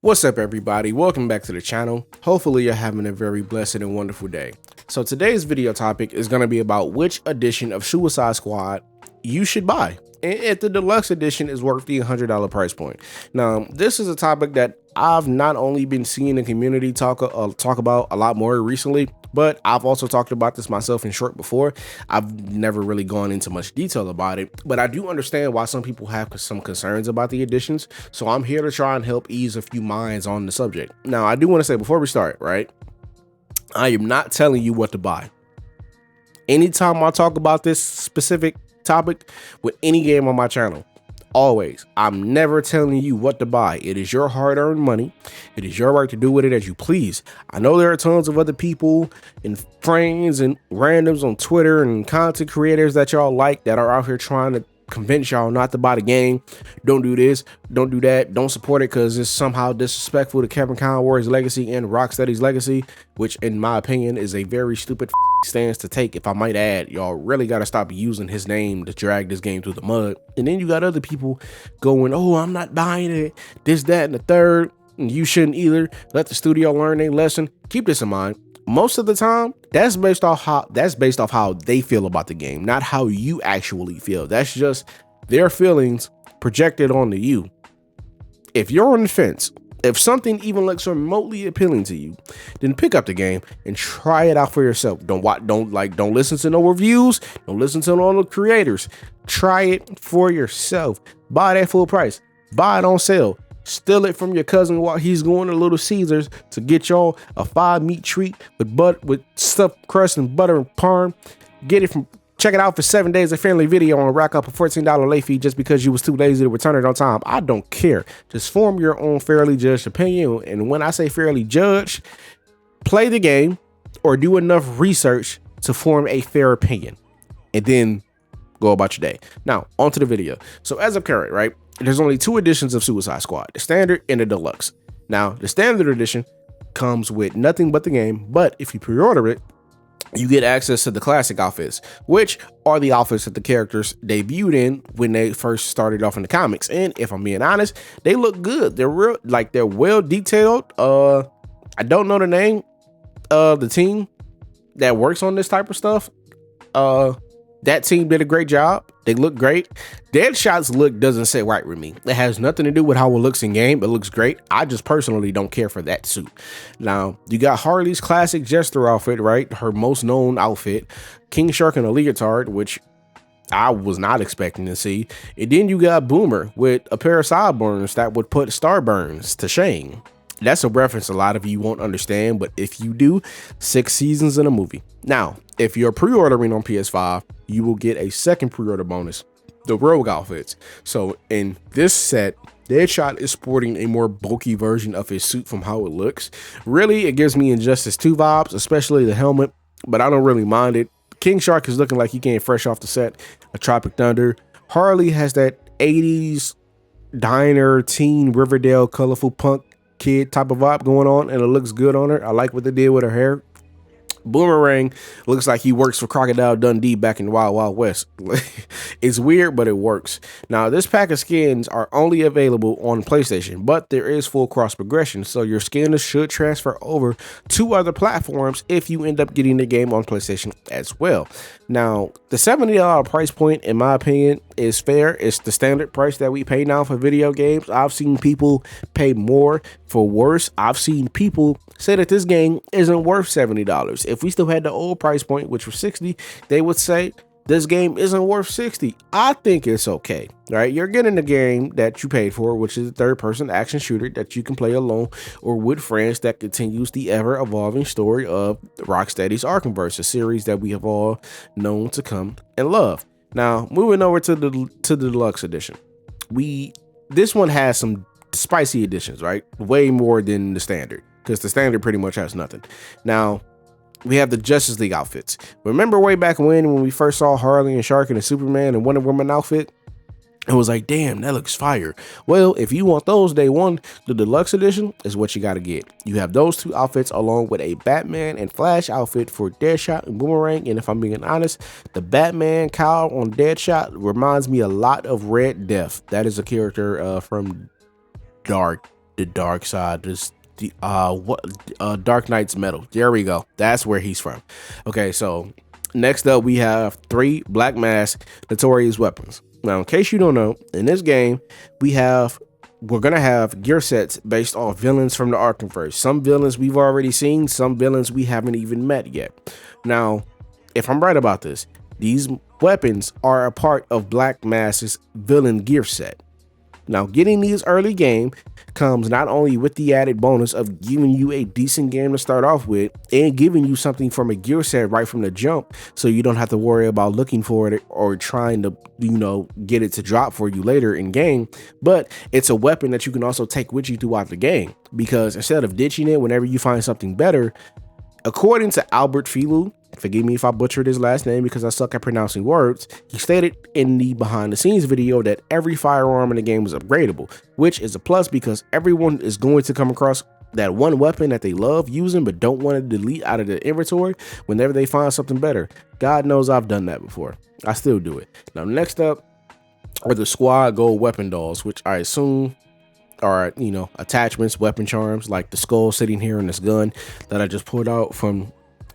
What's up, everybody? Welcome back to the channel. Hopefully you're having a very blessed and wonderful day. So today's video topic is going to be about which edition of Suicide Squad you should buy, and if the deluxe edition is worth the $100 price point. Now, this is a topic that I've not only been seeing the community talk about a lot more recently, but I've also talked about this myself in short before. I've never really gone into much detail about it, but I do understand why some people have some concerns about the additions. So I'm here to try and help ease a few minds on the subject. Now, I do want to say before we start, right? I am not telling you what to buy. Anytime I talk about this specific topic with any game on my channel, always, I'm never telling you what to buy. It is your hard-earned money. It is your right to do with it as you please. I know there are tons of other people and friends and randoms on Twitter and content creators that y'all like that are out here trying to convince y'all not to buy the game. Don't do this, don't do that, don't support it because it's somehow disrespectful to Kevin Conroy's legacy and Rocksteady's legacy, which in my opinion is a very stupid stance to take. If I might add, y'all really got to stop using his name to drag this game through the mud. And then you got other people going, oh, I'm not buying it, this, that, and the third. And you shouldn't either. Let the studio learn their lesson. Keep this in mind. Most of the time, that's based off how they feel about the game, not how you actually feel. That's just their feelings projected onto you. If you're on the fence, if something even looks remotely appealing to you, then pick up the game and try it out for yourself. Don't listen to no reviews. Don't listen to all the creators. Try it for yourself. Buy it at full price. Buy it on sale. Steal it from your cousin while he's going to Little Caesars to get y'all a 5-meat treat with stuffed crust and butter and parm. Check it out for 7 days of friendly video and rack up a $14 late fee just because you was too lazy to return it on time. I don't care. Just form your own fairly judged opinion. And when I say fairly judged, play the game or do enough research to form a fair opinion and then go about your day. Now, onto the video. So as of current, right? There's only 2 editions of Suicide Squad, the standard and the deluxe. Now, the standard edition comes with nothing but the game, but if you pre-order it, you get access to the classic outfits, which are the outfits that the characters debuted in when they first started off in the comics. And if I'm being honest, they look good. They're well detailed. I don't know the name of the team that works on this type of stuff. That team did a great job. They look great. Deadshot's look doesn't sit right with me. It has nothing to do with how it looks in game. It looks great. I just personally don't care for that suit. Now, you got Harley's classic Jester outfit, right? Her most known outfit. King Shark in a leotard, which I was not expecting to see. And then you got Boomer with a pair of sideburns that would put Starburns to shame. That's a reference a lot of you won't understand, but if you do, 6 seasons in a movie. Now, if you're pre-ordering on PS5, you will get a second pre-order bonus, the Rogue outfits. So in this set, Deadshot is sporting a more bulky version of his suit from how it looks. Really, it gives me Injustice 2 vibes, especially the helmet, but I don't really mind it. King Shark is looking like he came fresh off the set of Tropic Thunder. Harley has that 80s diner, teen, Riverdale, colorful punk kid type of vibe going on, and it looks good on her. I like what they did with her hair. Boomerang looks like he works for Crocodile Dundee back in the Wild Wild West. It's weird, but it works. Now, this pack of skins are only available on PlayStation, but there is full cross progression, so your skins should transfer over to other platforms if you end up getting the game on PlayStation as well. Now, the $70 price point, in my opinion, is fair. It's the standard price that we pay now for video games. I've seen people pay more for worse. I've seen people say that this game isn't worth $70. If we still had the old price point, which was $60, they would say this game isn't worth $60. I think it's okay, right? You're getting the game that you paid for, which is a third-person action shooter that you can play alone or with friends that continues the ever-evolving story of Rocksteady's Arkhamverse, a series that we have all known to come and love. Now, moving over to the deluxe edition, this one has some spicy additions, right? Way more than the standard, because the standard pretty much has nothing. Now, we have the Justice League outfits. Remember way back when we first saw Harley and Shark in a Superman and Wonder Woman outfit? It was like, damn, that looks fire. Well, if you want those day one, the deluxe edition is what you got to get. You have those 2 outfits along with a Batman and Flash outfit for Deadshot and Boomerang. And if I'm being honest, the Batman cowl on Deadshot reminds me a lot of Red Death. That is a character from Dark the dark side. This the Dark Knight's Metal. There we go. That's where he's from. Okay, so next up we have 3 Black Mask Notorious weapons. Now, in case you don't know, in this game we're gonna have gear sets based off villains from the Arkhamverse. Some villains we've already seen, some villains we haven't even met yet. Now, if I'm right about this, these weapons are a part of Black Mask's villain gear set. Now, getting these early game comes not only with the added bonus of giving you a decent game to start off with and giving you something from a gear set right from the jump, so you don't have to worry about looking for it or trying to, get it to drop for you later in game, but it's a weapon that you can also take with you throughout the game, because instead of ditching it whenever you find something better, according to Albert Filu, forgive me if I butchered his last name because I suck at pronouncing words, he stated in the behind the scenes video that every firearm in the game is upgradable, which is a plus because everyone is going to come across that one weapon that they love using but don't want to delete out of their inventory whenever they find something better. God knows I've done that before. I still do it. Now, next up are the squad gold weapon dolls, which I assume are, attachments, weapon charms, like the skull sitting here in this gun that I just pulled out from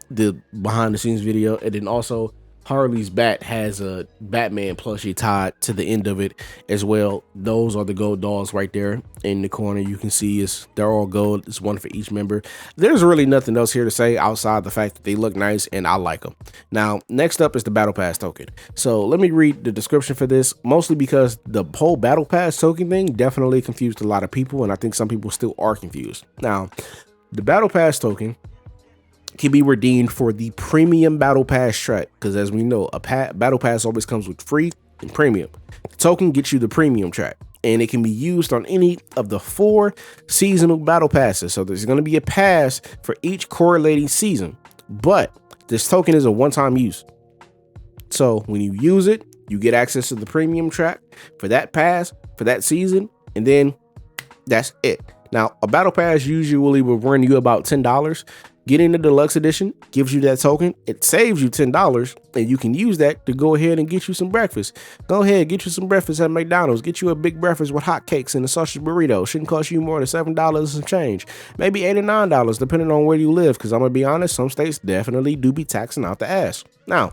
the behind the scenes video. And then also Harley's bat has a Batman plushie tied to the end of it as well. Those are the gold dolls right there in the corner. You can see they're all gold. It's one for each member. There's really nothing else here to say outside the fact that they look nice and I like them. Now, next up is the Battle Pass token. So let me read the description for this, mostly because the whole Battle Pass token thing definitely confused a lot of people, and I think some people still are confused. Now, the Battle Pass token can be redeemed for the premium battle pass track, because as we know, a battle pass always comes with free and premium. The token gets you the premium track, and it can be used on any of the 4 seasonal battle passes. So there's going to be a pass for each correlating season, but this token is a one-time use. So when you use it, you get access to the premium track for that pass for that season, and then that's it. Now, a battle pass usually will run you about $10. Getting the deluxe edition gives you that token. It saves you $10, and you can use that to go ahead and get you some breakfast. Go ahead, get you some breakfast at McDonald's. Get you a big breakfast with hot cakes and a sausage burrito. Shouldn't cost you more than $7 and some change. Maybe $8 or $9, depending on where you live, because I'm going to be honest, some states definitely do be taxing out the ass. Now,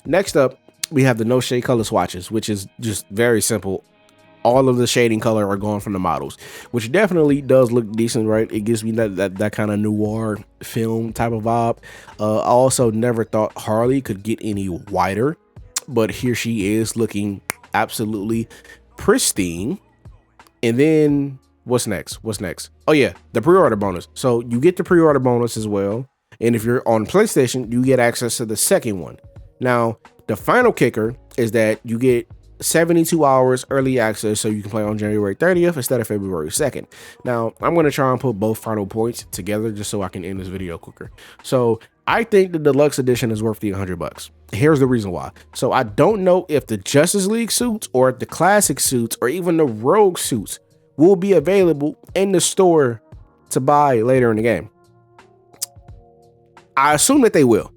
next up, we have the no shade color swatches, which is just very simple. All of the shading color are gone from the models, which definitely does look decent, right? It gives me that kind of noir film type of vibe. I also never thought Harley could get any whiter, but here she is looking absolutely pristine. And then what's next? Oh yeah, the pre-order bonus. So you get the pre-order bonus as well. And if you're on PlayStation, you get access to the second one. Now, the final kicker is that you get 72 hours early access, so you can play on January 30th instead of February 2nd. Now, I'm going to try and put both final points together just so I can end this video quicker. So I think the deluxe edition is worth the $100. Here's the reason why. So I don't know if the Justice League suits or the classic suits or even the Rogue suits will be available in the store to buy later in the game. I assume that they will.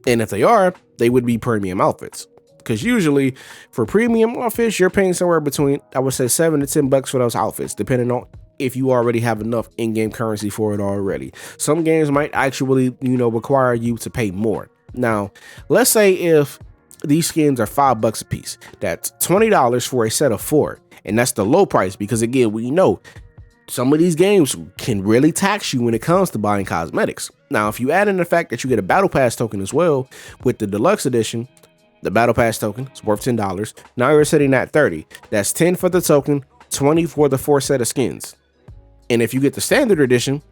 And if they are, they would be premium outfits. Because usually for premium outfits, you're paying somewhere between, I would say, $7 to $10 for those outfits, depending on if you already have enough in-game currency for it already. Some games might actually, require you to pay more. Now, let's say if these skins are $5 a piece, that's $20 for a set of 4. And that's the low price, because again, we know some of these games can really tax you when it comes to buying cosmetics. Now, if you add in the fact that you get a battle pass token as well with the deluxe edition, the battle pass token is worth $10. Now you're sitting at $30. That's $10 for the token, $20 for the 4 set of skins. And if you get the standard edition,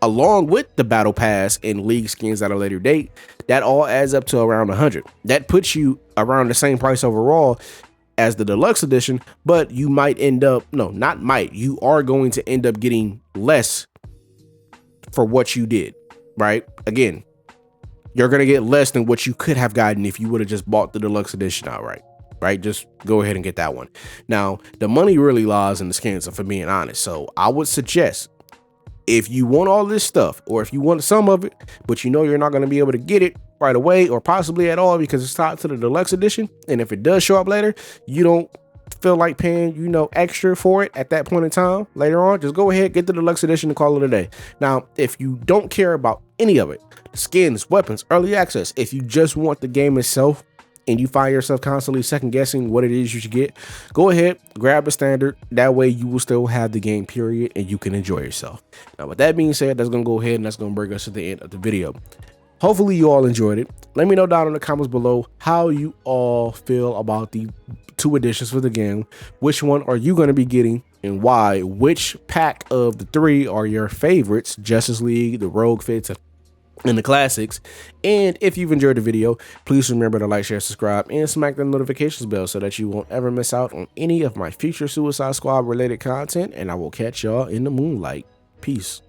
along with the battle pass and league skins at a later date, that all adds up to around $100. That puts you around the same price overall as the deluxe edition, but you might end up, you are going to end up getting less for what you did, right? Again, you're going to get less than what you could have gotten if you would have just bought the deluxe edition outright, right? Just go ahead and get that one. Now, the money really lies in the skins, if I'm being honest. So I would suggest, if you want all this stuff, or if you want some of it, but you're not going to be able to get it right away or possibly at all because it's tied to the deluxe edition, and if it does show up later, you don't feel like paying, you know, extra for it at that point in time later on, just go ahead, get the deluxe edition and call it a day. Now, if you don't care about any of it, skins, weapons, early access, if you just want the game itself and you find yourself constantly second guessing what it is you should get, go ahead, grab the standard. That way you will still have the game, period, and you can enjoy yourself. Now, with that being said, that's going to go ahead and that's going to bring us to the end of the video. Hopefully you all enjoyed it. Let me know down in the comments below how you all feel about the 2 editions for the game. Which one are you going to be getting and why? Which pack of the 3 are your favorites? Justice League, the Rogue Fits, and the classics. And if you've enjoyed the video, please remember to like, share, subscribe, and smack the notifications bell so that you won't ever miss out on any of my future Suicide Squad related content. And I will catch y'all in the moonlight. Peace.